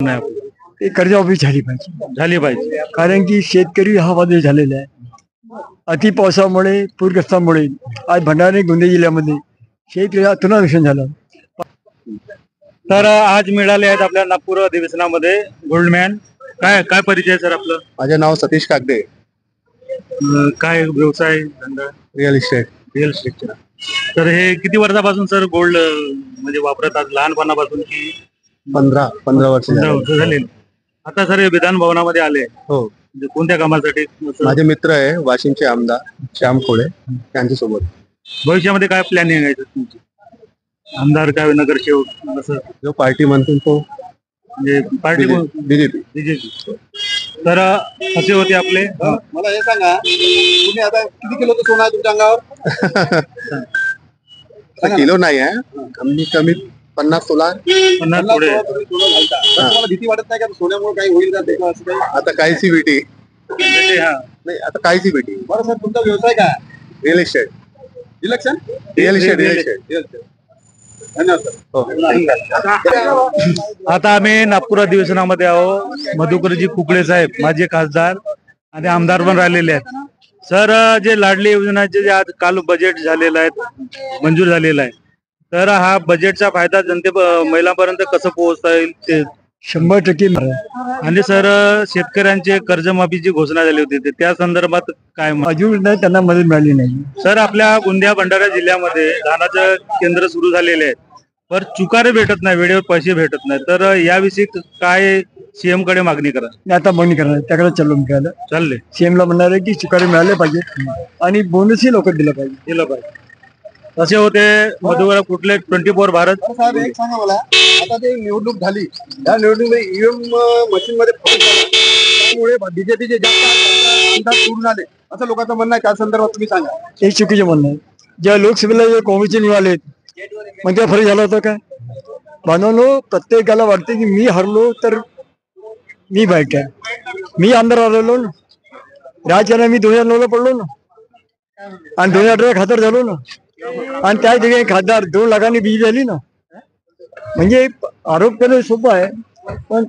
आहे आपलं? ते कर्जमाफी झाली पाहिजे. झाली पाहिजे. कारण की शेतकरी हा बाजू झालेला आहे. अति पावसामुळे पूरग्रस्तामुळे आज भंडारा गोंदिया जिल्ह्यामध्ये शेतकरी अतोनात नुकसान झालं. तर आज मिळाले आहेत आपल्या नागपूर अधिवेशनामध्ये गोल्डमॅन. काय काय परिचय आहे सर आपलं? माझे नाव सतीश कागदे, काय व्यवसाय धंदा? Real estate. रिअल इस्टेटचा. तर हे किती वर्षापासून सर गोल्ड म्हणजे वापरतात? लहानपणापासून की 15 वर्ष 15 झाले. वर्ष झाले? आता सर हे विधान भवनामध्ये आले, हो, म्हणजे कोणत्या कामासाठी? माझे मित्र आहे वाशिमचे आमदार श्याम खोडे, त्यांच्यासोबत. भविष्यामध्ये काय प्लॅनिंग आहे तुमची? आमदार काय नगरसेवक असं जो पार्टी म्हणतो तो म्हणजे पार्टी बीजेपी. बीजेपी. तर असे होते आपले. मला हे सांगा, तुम्ही आता किती किलो सोनं आहे तुमच्या अंगावर? किलो नाही आहे, कमी कमी 50 तोला. 50 थोडे. तुम्हाला भीती वाटत नाही का सोन्यामुळे काही होईल का ते? असं काही आता काहीची बेटी हा. नाही, आता काहीची बेटी. बरं सर, तुमचा व्यवसाय काय? Real estate. Election. Real estate. Real estate. धन्यवाद सर. आता आम्ही नागपूर अधिवेशनामध्ये आहो. मधुकरजी कुकडे साहेब माजी खासदार आणि आमदार पण राहिलेले आहेत. सर, जे लाडली योजनाचे जे आज काल बजेट झालेलं आहे, मंजूर झालेलं आहे, तर हा बजेटचा फायदा महिलांपर्यंत कसं पोहोचता येईल ते? 100% आणि सर, शेतकऱ्यांचे कर्जमाफीची घोषणा झाली होती, त्या संदर्भात काय अजून नाही, त्यांना मदत मिळाली नाही. सर, आपल्या गोंदिया भंडारा जिल्ह्यामध्ये धानाचं केंद्र सुरू झालेले आहेत, पण चुकारे भेटत नाही, वेळेवर पैसे भेटत नाही. तर याविषयी काय सीएम कडे मागणी करा? आता मागणी करणार, त्याकडे चालू मिळालं. चालले सीएम ला म्हणणार आहे की चुकारे मिळाले पाहिजे आणि बोनसही लवकर दिला पाहिजे. असे होते मधुकर कुठले 24 भारत. साहेब, एक सांगा मला, आता ते निवडणूक झाली, त्या निवडणुकीमध्ये ईव्हीएम मशीन मध्ये फरक झाला, त्यामुळे बीजेपीचे जास्त आमदार निवडून आले असं लोकांचं म्हणणं आहे. त्या संदर्भात तुम्ही सांगा. हे चुकीचं म्हणणं आहे. ज्या लोकसभेला जे काँग्रेसचे निवडले मग त्या फरक झाला होता का? बांधवांनो, प्रत्येकाला वाटते की मी हरलो तर मी बाईक आहे, मी आमदार आलेलो ना, राजकारण मी 2009 पडलो ना, आणि 2018 खासदार झालो ना, आणि त्या ठिकाणी खासदार 2 लाखांनी बीज झाली ना. म्हणजे आरोप करणं सोपं आहे, पण